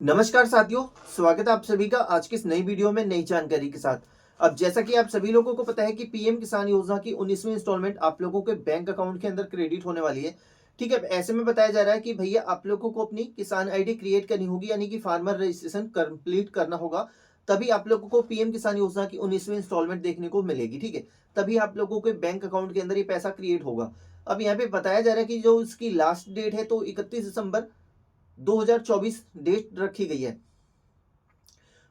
नमस्कार साथियों, स्वागत है आप सभी का आज की इस नई वीडियो में नई जानकारी के साथ। अब जैसा कि आप सभी लोगों को पता है कि पीएम किसान योजना की 19वीं इंस्टॉलमेंट आप लोगों के बैंक अकाउंट के अंदर क्रेडिट होने वाली है। ठीक है, ऐसे में बताया जा रहा है कि भैया आप लोगों को अपनी किसान आईडी क्रिएट करनी होगी, यानी कि फार्मर रजिस्ट्रेशन कंप्लीट करना होगा। तभी आप लोगों को पीएम किसान योजना की 19वीं इंस्टॉलमेंट देखने को मिलेगी। ठीक है, तभी आप लोगों के बैंक अकाउंट के अंदर ये पैसा क्रिएट होगा। अब यहाँ पे बताया जा रहा है कि जो इसकी लास्ट डेट है तो 31 दिसंबर 2024 डेट रखी गई है।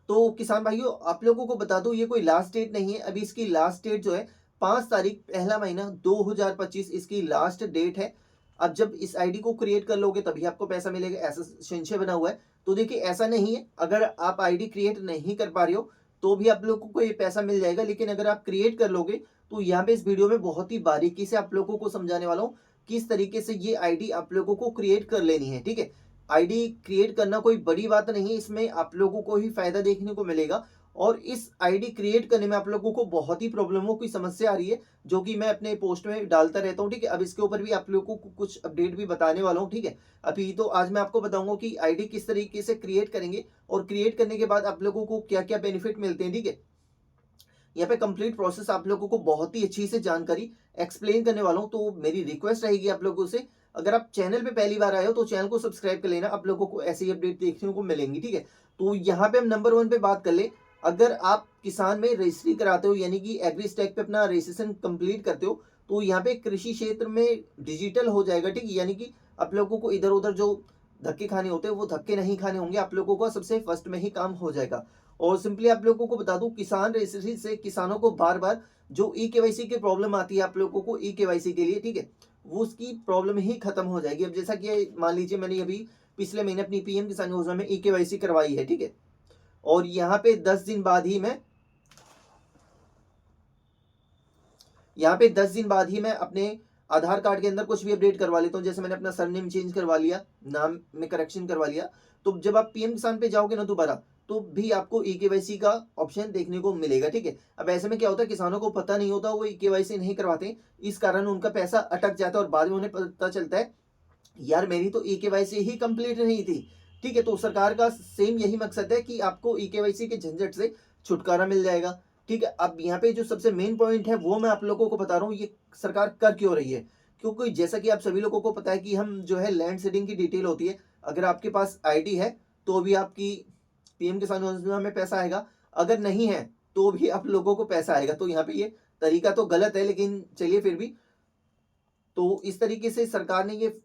तो किसान भाइयों आप लोगों को बता दूं, ये कोई लास्ट डेट नहीं है। अभी इसकी लास्ट डेट जो है 5 तारीख पहला महीना 2025 इसकी लास्ट डेट है। अब जब इस आईडी को क्रिएट कर लोगे तभी आपको पैसा मिलेगा, ऐसा संशय बना हुआ है। तो देखिए ऐसा नहीं है, अगर आप आईडी क्रिएट नहीं कर पा रहे हो तो भी आप लोगों को ये पैसा मिल जाएगा, लेकिन अगर आप क्रिएट कर लोगे तो यहाँ पे इस वीडियो में बहुत ही बारीकी से आप लोगों को समझाने वाला हूँ किस तरीके से ये आईडी आप लोगों को क्रिएट कर लेनी है। ठीक है, आईडी क्रिएट करना कोई बड़ी बात नहीं है, इसमें आप लोगों को ही फायदा देखने को मिलेगा। और इस आईडी क्रिएट करने में आप लोगों को बहुत ही प्रॉब्लमों की समस्या आ रही है, जो कि मैं अपने पोस्ट में डालता रहता हूँ। ठीक है, अब इसके ऊपर भी आप लोगों को कुछ अपडेट भी बताने वाला हूँ। ठीक है, अभी तो आज मैं आपको बताऊंगा कि आईडी किस तरीके से क्रिएट करेंगे और क्रिएट करने के बाद आप लोगों को क्या क्या बेनिफिट मिलते हैं। ठीक है, यहाँ पे कंप्लीट प्रोसेस आप लोगों को बहुत ही अच्छी से जानकारी एक्सप्लेन करने वाला हूँ। तो मेरी रिक्वेस्ट रहेगी आप लोगों से, अगर आप चैनल पे पहली बार आए हो तो चैनल को सब्सक्राइब कर लेना, आप लोगों को ऐसे ही अपडेट देखने को मिलेंगी। ठीक है, तो यहाँ पे हम नंबर 1 पे बात कर ले। अगर आप किसान में रजिस्ट्री कराते हो, यानी कि एग्री स्टैक पे अपना रजिस्ट्रेशन कंप्लीट करते हो, तो यहाँ पे कृषि क्षेत्र में डिजिटल हो जाएगा। ठीक है, यानी कि आप लोगों को इधर उधर जो धक्के खाने होते हैं वो धक्के नहीं खाने होंगे, आप लोगों का सबसे फर्स्ट में ही काम हो जाएगा। और सिंपली आप लोगों को बता दूं, किसान रजिस्ट्री से किसानों को बार बार जो ई केवाईसी की प्रॉब्लम आती है आप लोगों को ई केवाईसी के लिए, ठीक है, वो उसकी प्रॉब्लम ही खत्म हो जाएगी। अब जैसा कि मान लीजिए मैंने अभी पिछले महीने अपनी पीएम किसान योजना में ई केवाईसी करवाई है। ठीक है, और यहाँ पे 10 दिन बाद ही मैं अपने आधार कार्ड के अंदर कुछ भी अपडेट करवा लेता हूँ। जैसे मैंने अपना सरनेम चेंज करवा लिया, नाम में करेक्शन करवा लिया। तो जब आप पीएम किसान पे जाओगे ना दोबारा, तो भी आपको ई केवाईसी का ऑप्शन देखने को मिलेगा। ठीक है, अब ऐसे में क्या होता है, किसानों को पता नहीं होता, वो ई केवाईसी नहीं करवाते, इस कारण उनका पैसा अटक जाता है और बाद में उन्हें पता चलता है यार मेरी तो ई केवाईसी ही कंप्लीट नहीं थी। ठीक है, तो सरकार का सेम यही मकसद है कि आपको ई केवाईसी के झंझट से छुटकारा मिल जाएगा। ठीक है, अब यहाँ पे जो सबसे मेन पॉइंट है वो मैं आप लोगों को बता रहा हूँ, ये सरकार कर क्यों रही है। क्योंकि जैसा कि आप सभी लोगों को पता है कि हम जो है लैंड सीडिंग की डिटेल होती है, अगर आपके पास आईडी है तो भी आपकी पीएम किसान योजना में पैसा आएगा, अगर नहीं है तो भी आप लोगों को पैसा आएगा। तो यहाँ पे ये तरीका तो गलत है, लेकिन चलिए फिर भी, तो इस तरीके से सरकार ने ये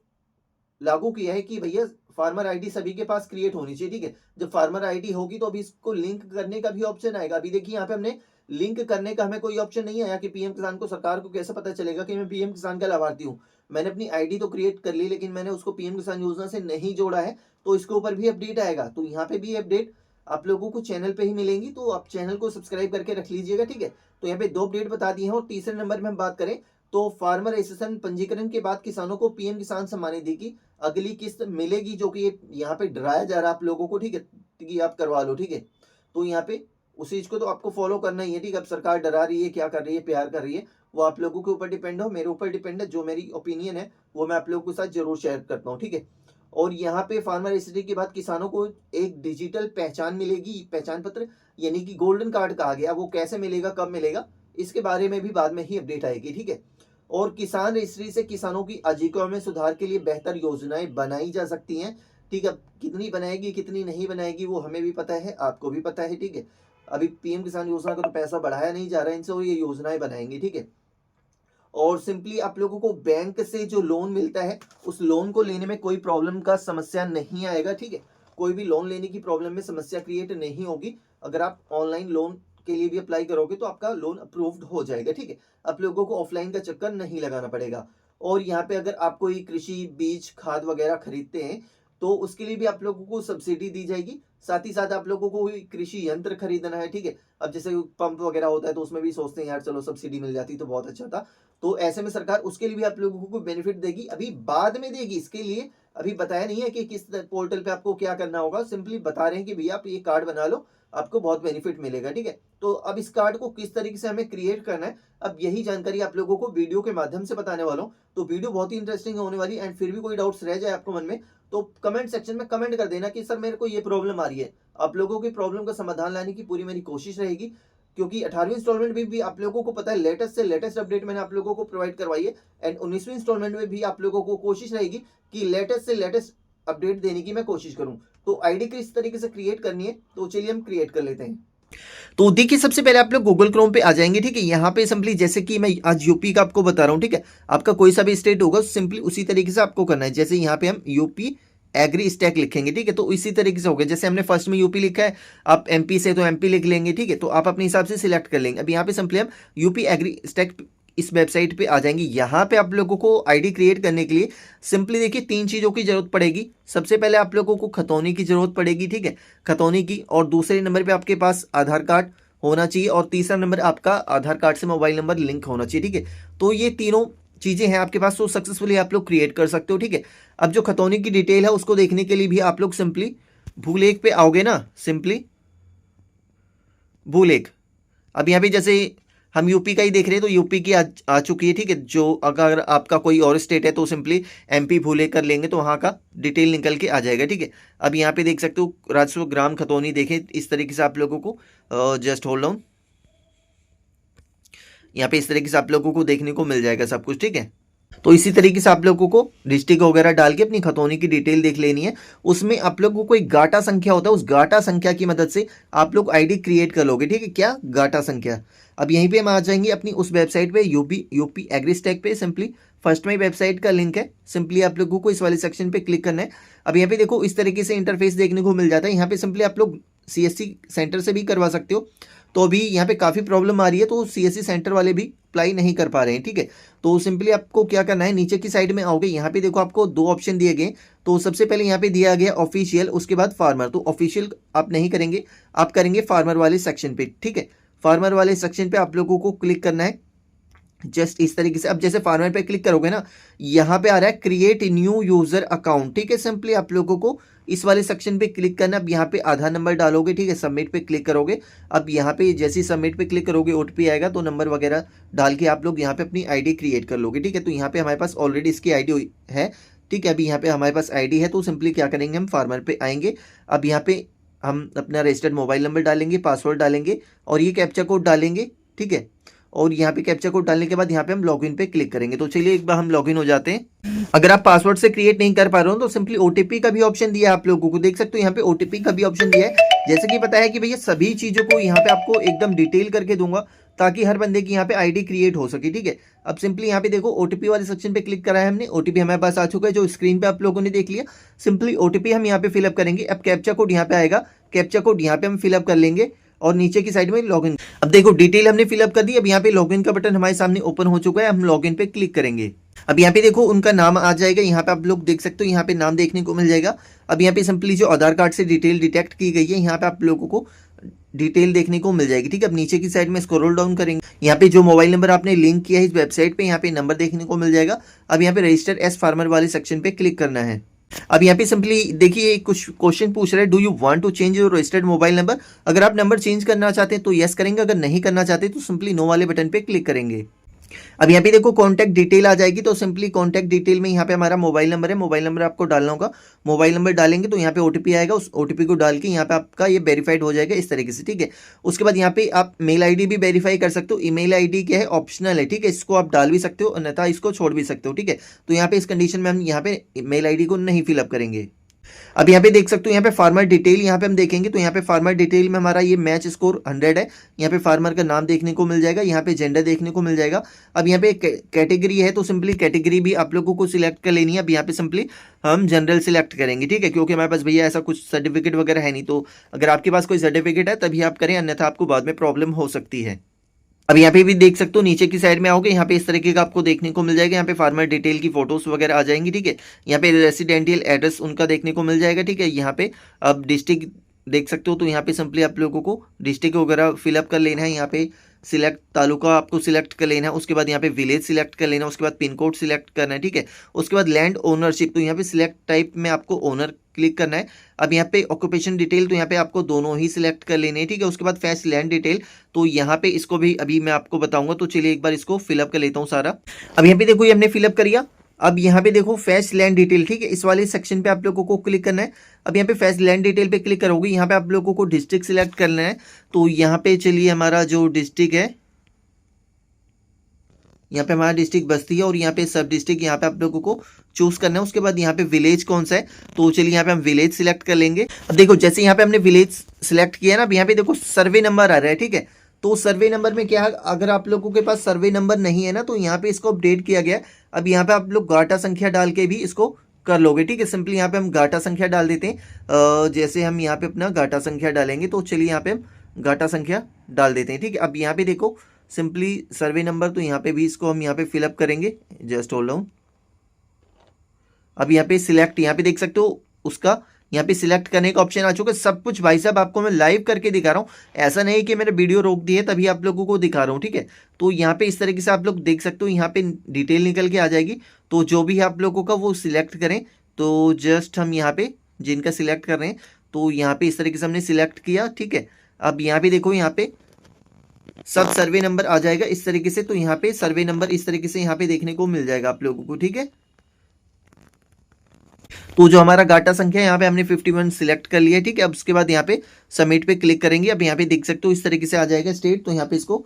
लागू किया है कि भैया फार्मर आईडी सभी के पास क्रिएट होनी चाहिए। ठीक है, जब फार्मर आईडी होगी तो अभी इसको लिंक करने का भी ऑप्शन आएगा। अभी देखिए यहाँ पे हमने लिंक करने का हमें कोई ऑप्शन नहीं आया कि पीएम किसान को, सरकार को कैसे पता चलेगा कि मैं पीएम किसान का लाभार्थी हूँ। मैंने अपनी आईडी तो क्रिएट कर ली, लेकिन मैंने उसको पीएम किसान योजना से नहीं जोड़ा है, तो इसके ऊपर भी अपडेट आएगा। तो यहाँ पे भी अपडेट आप लोगों को चैनल पे ही मिलेंगी, तो आप चैनल को सब्सक्राइब करके रख लीजिएगा। ठीक है, तो यहाँ पे 2 अपडेट बता दी है। और तीसरे नंबर में हम बात करें तो फार्मर रजिस्ट्रेशन पंजीकरण के बाद किसानों को पीएम किसान सम्मान निधि की अगली किस्त मिलेगी, जो कि यहाँ पे डराया जा रहा है आप लोगों को। ठीक है, कि आप करवा लो। ठीक है, तो यहाँ पे उस चीज को तो आपको फॉलो करना ही है। ठीक है, अब सरकार डरा रही है, क्या कर रही है, प्यार कर रही है, वो आप लोगों के ऊपर डिपेंड हो, मेरे ऊपर डिपेंड है। जो मेरी ओपिनियन है वो मैं आप लोगों के साथ जरूर शेयर करता हूँ। ठीक है, और यहाँ पे फार्मर रजिस्ट्री के बाद किसानों को एक डिजिटल पहचान मिलेगी, पहचान पत्र, यानी कि गोल्डन कार्ड कहा गया। वो कैसे मिलेगा, कब मिलेगा, इसके बारे में भी बाद में ही अपडेट आएगी। ठीक है, और किसान रजिस्ट्री से किसानों की आजीविका में सुधार के लिए बेहतर योजनाएं बनाई जा सकती हैं। ठीक है, कितनी बनाएगी कितनी नहीं बनाएगी वो हमें भी पता है, आपको भी पता है। ठीक है, अभी पीएम किसान योजना का तो पैसा बढ़ाया नहीं जा रहा है इनसे, और ये योजनाएं बनाएंगे। ठीक है, और सिंपली आप लोगों को बैंक से जो लोन मिलता है उस लोन को लेने में कोई प्रॉब्लम का समस्या नहीं आएगा। ठीक है, कोई भी लोन लेने की प्रॉब्लम में समस्या क्रिएट नहीं होगी। अगर आप ऑनलाइन लोन के लिए भी अप्लाई करोगे तो आपका लोन अप्रूव्ड हो जाएगा। ठीक है, आप लोगों को ऑफलाइन का चक्कर नहीं लगाना पड़ेगा। और यहाँ पे अगर आप कोई कृषि बीज खाद वगैरह खरीदते हैं तो उसके लिए भी आप लोगों को सब्सिडी दी जाएगी। साथ ही साथ आप लोगों को कोई कृषि यंत्र खरीदना है, ठीक है, अब जैसे पंप वगैरह होता है तो उसमें भी सोचते हैं यार चलो सब्सिडी मिल जाती तो बहुत अच्छा था। तो ऐसे में सरकार उसके लिए भी आप लोगों को बेनिफिट देगी, अभी बाद में देगी। इसके लिए अभी बताया नहीं है कि किस पोर्टल पे आपको क्या करना होगा, सिंपली बता रहे हैं कि भैया आप ये कार्ड बना लो, आपको बहुत बेनिफिट मिलेगा। ठीक है, तो अब इस कार्ड को किस तरीके से हमें क्रिएट करना है, अब यही जानकारी आप लोगों को वीडियो के माध्यम से बताने वाला हूँ। तो वीडियो बहुत ही इंटरेस्टिंग होने वाली, एंड फिर भी कोई डाउट्स रह जाए आपको मन में तो कमेंट सेक्शन में कमेंट कर देना कि सर मेरे को ये प्रॉब्लम आ रही है। आप लोगों की प्रॉब्लम का समाधान लाने की पूरी मेरी कोशिश रहेगी, क्योंकि 18वीं इंस्टॉलमेंट में भी आप लोगों को पता है लेटेस्ट से लेटेस्ट अपडेट मैंने आप लोगों को प्रोवाइड करवाई है, एंड 19वीं इंस्टॉलमेंट में भी आप लोगों को कोशिश रहेगी कि लेटेस्ट से लेटेस्ट अपडेट देने की मैं कोशिश करूं। तो आईडी किस तरीके से क्रिएट करनी है, तो चलिए हम क्रिएट कर लेते हैं। तो देखिए सबसे पहले आप लोग गूगल क्रोम पे आ जाएंगे, ठीक है। यहाँ पे सिंपली जैसे कि मैं आज यूपी का आपको बता रहा हूँ, ठीक है। आपका कोई सा भी स्टेट होगा सिंपली उसी तरीके से आपको करना है। जैसे यहाँ पे हम यूपी एग्री स्टैक लिखेंगे, ठीक है, तो इसी तरीके से होगा। जैसे हमने फर्स्ट में यूपी लिखा है, आप एमपी से तो एमपी लिख लेंगे, ठीक है। तो आप अपने हिसाब से सिलेक्ट कर लेंगे। अब यहाँ पे सिंपली हम यूपी एग्री स्टैक इस वेबसाइट पे आ जाएंगे। यहाँ पे आप लोगों को आईडी क्रिएट करने के लिए सिंपली देखिए 3 चीज़ों की जरूरत पड़ेगी। सबसे पहले आप लोगों को खतौनी की जरूरत पड़ेगी, ठीक है, खतौनी की। और दूसरे नंबर पे आपके पास आधार कार्ड होना चाहिए, और तीसरा नंबर आपका आधार कार्ड से मोबाइल नंबर लिंक होना चाहिए, ठीक है। तो ये तीनों चीज़ें हैं आपके पास, तो सक्सेसफुली आप लोग क्रिएट कर सकते हो, ठीक है। अब जो खतौनी की डिटेल है उसको देखने के लिए भी आप लोग सिंपली भूलेख पे आओगे ना, सिंपली भूलेख। अब यहाँ पे जैसे हम यूपी का ही देख रहे हैं तो यूपी की आ चुकी है, ठीक है। जो अगर आपका कोई और स्टेट है तो सिंपली एमपी भूले कर लेंगे तो वहाँ का डिटेल निकल के आ जाएगा, ठीक है। अब यहाँ पे देख सकते हो राजस्व ग्राम खतौनी, देखें इस तरीके से आप लोगों को जस्ट होल्ड ऑन, यहाँ पे इस तरीके से आप लोगों को देखने को मिल जाएगा सब कुछ, ठीक है। तो इसी तरीके से आप लोगों को डिस्ट्रिक्ट वगैरह डाल के अपनी खतौनी की डिटेल देख लेनी है। उसमें आप लोगों को एक गाटा संख्या होता है, उस गाटा संख्या की मदद से आप लोग आईडी क्रिएट कर लोगे, ठीक है। क्या गाटा संख्या। अब यहीं पे हम आ जाएंगे अपनी उस वेबसाइट पे यूपी एग्री स्टैक पे। सिंपली फर्स्ट में वेबसाइट का लिंक है, सिंपली आप लोगों को इस वाले सेक्शन पे क्लिक करना है। अब यहाँ पे देखो इस तरीके से इंटरफेस देखने को मिल जाता है। यहाँ पे सिंपली आप लोग सीएससी सेंटर से भी करवा सकते हो। तो अभी यहाँ पे काफ़ी प्रॉब्लम आ रही है, तो सीएससी सेंटर वाले भी अप्लाई नहीं कर पा रहे हैं, ठीक है। तो सिंपली आपको क्या करना है, नीचे की साइड में आओगे, यहाँ पे देखो आपको 2 ऑप्शन दिए गए। तो सबसे पहले यहाँ पे दिया गया ऑफिशियल, उसके बाद फार्मर। तो ऑफिशियल आप नहीं करेंगे, आप करेंगे फार्मर वाले सेक्शन पे, ठीक है। फार्मर वाले सेक्शन पे आप लोगों को क्लिक करना है जस्ट इस तरीके से। अब जैसे फार्मर पे क्लिक करोगे ना, यहाँ पे आ रहा है क्रिएट न्यू यूजर अकाउंट, ठीक है। सिंपली आप लोगों को इस वाले सेक्शन पे क्लिक करना। अब यहाँ पे आधार नंबर डालोगे, ठीक है, सबमिट पे क्लिक करोगे। अब यहाँ पे जैसे ही सबमिट पे क्लिक करोगे ओटीपी आएगा, तो नंबर वगैरह डाल के आप लोग यहाँ पे अपनी आईडी क्रिएट कर लोगे, ठीक है। तो यहाँ पे हमारे पास ऑलरेडी इसकी आईडी है, ठीक है। अभी यहाँ पे हमारे पास आईडी है, तो सिंपली क्या करेंगे, हम फार्मर पे आएंगे। अब यहाँ पे हम अपना रजिस्टर्ड मोबाइल नंबर डालेंगे, पासवर्ड डालेंगे और ये कैप्चा कोड डालेंगे, ठीक है। और यहाँ पे कैप्चा कोड डालने के बाद यहाँ पे हम लॉगिन पे क्लिक करेंगे। तो चलिए एक बार हम लॉगिन हो जाते हैं। अगर आप पासवर्ड से क्रिएट नहीं कर पा रहे हो तो सिंपली ओटीपी का भी ऑप्शन दिया है आप लोगों को, देख सकते हो यहाँ पे ओटीपी का भी ऑप्शन दिया है। जैसे कि पता है कि भैया सभी चीज़ों को यहाँ पे आपको एकदम डिटेल करके दूंगा, ताकि हर बंदे की यहाँ पे आईडी क्रिएट हो सके, ठीक है। अब सिंपली यहाँ पे देखो ओटीपी वाले सेक्शन पे क्लिक करा है हमने, ओटीपी हमारे पास आ चुका है जो स्क्रीन पे आप लोगों ने देख लिया। सिंपली ओटीपी हम यहाँ पे फिलअप करेंगे। अब कैप्चा कोड यहाँ पे आएगा, कैप्चा कोड यहाँ पे हम फिलअप कर लेंगे और नीचे की साइड में लॉगिन। अब देखो डिटेल हमने फिलअप कर दी। अब यहाँ पे लॉगिन का बटन हमारे सामने ओपन हो चुका है, हम लॉगिन पे क्लिक करेंगे। अब यहाँ पे देखो उनका नाम आ जाएगा, यहाँ पे आप लोग देख सकते हो, यहाँ पे नाम देखने को मिल जाएगा। अब यहाँ पे सिंपली जो आधार कार्ड से डिटेल डिटेक्ट की गई है, यहाँ पे आप लोगों को डिटेल देखने को मिल जाएगी, ठीक है। अब नीचे की साइड में स्क्रॉल डाउन करेंगे, यहाँ पे जो मोबाइल नंबर आपने लिंक किया है इस वेबसाइट पे, यहाँ पे नंबर देखने को मिल जाएगा। अब यहाँ पे रजिस्टर एज फार्मर वाले सेक्शन पे क्लिक करना है। अब यहाँ पे सिंपली देखिए कुछ क्वेश्चन पूछ रहा है, do you want to change your registered mobile number. अगर आप नंबर चेंज करना चाहते हैं तो यस करेंगे, अगर नहीं करना चाहते तो सिंपली नो वाले बटन पे क्लिक करेंगे। अब यहाँ पे देखो कॉन्टैक्ट डिटेल आ जाएगी, तो सिंपली कॉन्टैक्ट डिटेल में यहाँ पे हमारा मोबाइल नंबर है, मोबाइल नंबर आपको डालना होगा। मोबाइल नंबर डालेंगे तो यहाँ पे ओटीपी आएगा, उस ओटीपी को डाल के यहाँ पे आपका ये वेरीफाइड हो जाएगा इस तरीके से, ठीक है। उसके बाद यहाँ पे आप मेल आईडी भी वेरीफाई कर सकते हो। ईमेल आईडी क्या है, ऑप्शनल है, ठीक है, इसको आप डाल भी सकते हो अन्यथा इसको छोड़ भी सकते हो, ठीक है। तो यहाँ पे इस कंडीशन में हम यहाँ पे मेल आईडी को नहीं फिलअप करेंगे। अब यहाँ पे देख सकते हो यहाँ पे फार्मर डिटेल यहाँ पे हम देखेंगे, तो यहाँ पे फार्मर डिटेल में हमारा ये मैच स्कोर 100 है। यहाँ पे फार्मर का नाम देखने को मिल जाएगा, यहाँ पे जेंडर देखने को मिल जाएगा। अब यहाँ पे कैटेगरी है, तो सिंपली कैटेगरी भी आप लोगों को सिलेक्ट कर लेनी है। अब यहाँ पे सिंपली हम जनरल सिलेक्ट करेंगे, ठीक है, क्योंकि हमारे पास भैया ऐसा कुछ सर्टिफिकेट वगैरह है नहीं। तो अगर आपके पास कोई सर्टिफिकेट है तभी आप करें, अन्यथा आपको बाद में प्रॉब्लम हो सकती है। अब यहाँ पे भी देख सकते हो नीचे की साइड में आओगे, यहाँ पे इस तरीके का आपको देखने को मिल जाएगा। यहाँ पे फार्मर डिटेल की फोटोज वगैरह आ जाएंगी, ठीक है। यहाँ पे रेसिडेंशियल एड्रेस उनका देखने को मिल जाएगा, ठीक है। यहाँ पे अब डिस्ट्रिक्ट देख सकते हो, तो यहाँ पे सिंपली आप लोगों को डिस्ट्रिक्ट वगैरह फिलअप कर लेना है। यहाँ पे सिलेक्ट तालुका आपको सिलेक्ट कर लेना है, उसके बाद यहाँ पे विलेज सिलेक्ट कर लेना है, उसके बाद पिन कोड सिलेक्ट करना है, ठीक है। उसके बाद लैंड ओनरशिप, तो यहाँ पे सिलेक्ट टाइप में आपको ओनर क्लिक करना है। अब यहाँ पे ऑक्यूपेशन डिटेल, तो यहाँ पे आपको दोनों ही सिलेक्ट कर लेने हैं, ठीक है। उसके बाद फैस लैंड डिटेल, तो यहाँ पे इसको भी अभी मैं आपको बताऊंगा, तो चलिए एक बार इसको फिलअप कर लेता हूँ सारा। अब यहाँ पे देखो ये हमने फिलअप कर लिया। अब यहाँ पे देखो फैच लैंड डिटेल, ठीक है, इस वाले सेक्शन पे आप लोगों को क्लिक करना है। अब यहाँ पे फैच लैंड डिटेल पे क्लिक करोगे, यहाँ पे आप लोगों को डिस्ट्रिक्ट सिलेक्ट करना है। तो यहाँ पे चलिए हमारा जो डिस्ट्रिक्ट है, यहाँ पे हमारा डिस्ट्रिक्ट बस्ती है और यहाँ पे सब डिस्ट्रिक्ट यहाँ पे आप लोगों को चूज करना है। उसके बाद यहाँ पे विलेज कौन सा है, तो चलिए यहाँ पे हम विलेज सिलेक्ट कर लेंगे। अब देखो जैसे यहाँ पे हमने विलेज सिलेक्ट किया ना, अब यहाँ पे देखो सर्वे नंबर आ रहा है, ठीक है। तो सर्वे नंबर में क्या है, अगर आप लोगों के पास सर्वे नंबर नहीं है ना, तो यहाँ पे इसको अपडेट किया गया है। अब यहाँ पे आप लोग गाटा संख्या डाल के भी इसको कर लोगे, ठीक है। सिंपली यहाँ पे हम गाटा संख्या डाल देते हैं। जैसे हम यहाँ पे अपना गाटा संख्या डालेंगे, तो चलिए यहाँ पे हम गाटा संख्या डाल देते हैं, ठीक है। अब यहाँ पे देखो सिंपली सर्वे नंबर, तो यहाँ पे भी इसको हम यहाँ पे फिलअप करेंगे। Just hold down. अब यहाँ पे सिलेक्ट, यहाँ पे देख सकते हो उसका यहाँ पे सिलेक्ट करने का ऑप्शन आ चुका है। सब कुछ भाई साहब आपको मैं लाइव करके दिखा रहा हूँ, ऐसा नहीं कि मैंने वीडियो रोक दी है तभी आप लोगों को दिखा रहा हूँ, ठीक है। तो यहाँ पे इस तरीके से आप लोग देख सकते हो, यहाँ पे डिटेल निकल के आ जाएगी। तो जो भी आप लोगों का वो सिलेक्ट करें, तो जस्ट हम यहाँ पे जिनका सिलेक्ट कर रहे हैं, तो यहाँ पे इस तरीके से हमने सिलेक्ट किया, ठीक है। अब यहाँ पे देखो, यहाँ पे सब सर्वे नंबर आ जाएगा इस तरीके से। तो यहाँ पे सर्वे नंबर इस तरीके से यहाँ पे देखने को मिल जाएगा आप लोगों को, ठीक है। तो जो हमारा गाटा संख्या है यहाँ पे हमने 51 सिलेक्ट कर लिया है, ठीक है। अब उसके बाद यहाँ पे सबमिट पे क्लिक करेंगे। अब यहाँ पे देख सकते हो इस तरीके से आ जाएगा स्टेट। तो यहाँ पे इसको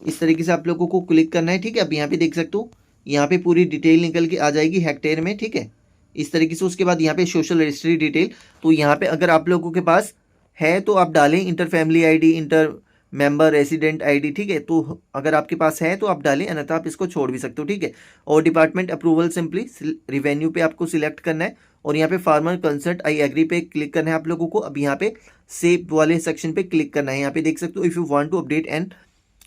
इस तरीके से आप लोगों को क्लिक करना है, ठीक है। अब यहाँ पे देख सकते हो यहाँ पे पूरी डिटेल निकल के आ जाएगी हेक्टेयर में, ठीक है, इस तरीके से। उसके बाद यहाँ पे सोशल रजिस्ट्री डिटेल, तो यहाँ पे अगर आप लोगों के पास है तो आप डालें inter family ID, inter member resident ID, ठीक है। तो अगर आपके पास है तो आप डालें, अन्यथा आप इसको छोड़ भी सकते हो, ठीक है। और डिपार्टमेंट अप्रूवल सिंपली रिवेन्यू पे आपको सिलेक्ट करना है और यहाँ पे फार्मर कंसर्ट आई एग्री पे क्लिक करना है आप लोगों को। अब यहाँ पे सेव वाले सेक्शन पे क्लिक करना है। यहाँ पे देख सकते हो if you want to update and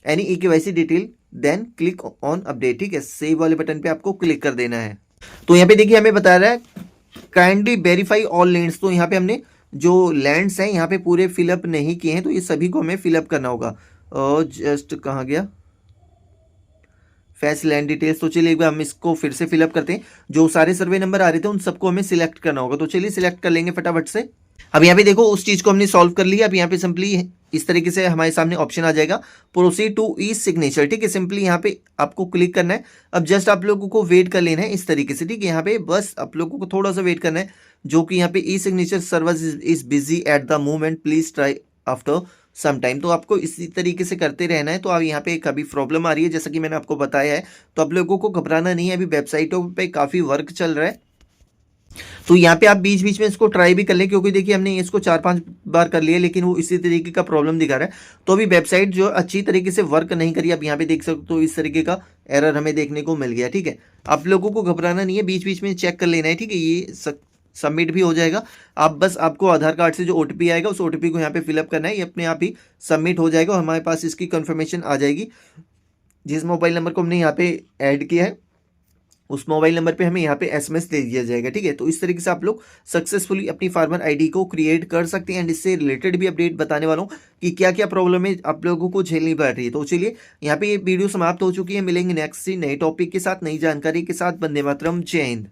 any EKYC detail then click on update, ठीक है। सेव वाले बटन पे आपको क्लिक कर देना है। तो यहाँ पे देखिए हमें बता रहा है काइंडली वेरीफाई ऑल लैंड्स। तो यहाँ पे हमने जो लैंड्स हैं यहाँ पे पूरे फिलअप नहीं किए हैं, तो ये सभी को हमें फिलअप करना होगा। जस्ट कहाँ गया फैच लैंड डिटेल्स। तो चलिए एक बार हम इसको फिर से फिलअप करते हैं। जो सारे सर्वे नंबर आ रहे थे उन सबको हमें सिलेक्ट करना होगा, तो चलिए सिलेक्ट कर लेंगे फटाफट से। अब यहाँ पे देखो उस चीज को हमने सॉल्व कर लिया। अब यहाँ पे सिंपली इस तरीके से हमारे सामने ऑप्शन आ जाएगा प्रोसीड टू ई सिग्नेचर, ठीक है। सिंपली यहाँ पे आपको क्लिक करना है। अब जस्ट आप लोगों को वेट कर लेना है इस तरीके से, ठीक है। यहाँ पे बस आप लोगों को थोड़ा सा वेट करना है, जो कि यहाँ पे e signature service is busy at the moment, please try after some time. तो आपको इसी तरीके से करते रहना है। तो अब यहाँ पे कभी प्रॉब्लम आ रही है जैसा कि मैंने आपको बताया है, तो आप लोगों को घबराना नहीं है। अभी वेबसाइटों पे काफ़ी वर्क चल रहा है, तो यहाँ पे आप बीच बीच में इसको ट्राई भी कर लें, क्योंकि देखिए हमने इसको 4-5 बार कर लिया लेकिन वो इसी तरीके का प्रॉब्लम दिखा रहा है। तो अभी वेबसाइट जो अच्छी तरीके से वर्क नहीं करी। अब यहाँ पे देख सकते हो इस तरीके का एरर हमें देखने को मिल गया, ठीक है। आप लोगों को घबराना नहीं है, बीच बीच में चेक कर लेना है, ठीक है। ये सबमिट भी हो जाएगा। आप बस आपको आधार कार्ड से जो OTP आएगा उस OTP को यहाँ पे फिलअप करना है, ये अपने आप ही सबमिट हो जाएगा और हमारे पास इसकी कंफर्मेशन आ जाएगी। जिस मोबाइल नंबर को हमने यहाँ पे ऐड किया है उस मोबाइल नंबर पे हमें यहाँ पे SMS दे दिया जाएगा, ठीक है। तो इस तरीके से आप लोग सक्सेसफुली अपनी फार्मर ID को क्रिएट कर सकते हैं। एंड इससे रिलेटेड भी अपडेट बताने वाला हूँ कि क्या क्या प्रॉब्लम है आप लोगों को झेलनी पड़ रही है। तो चलिए यहाँ पे ये वीडियो समाप्त हो चुकी है। मिलेंगे नेक्स्ट नए टॉपिक के साथ, नई जानकारी के साथ। वंदे मातरम, जय हिंद।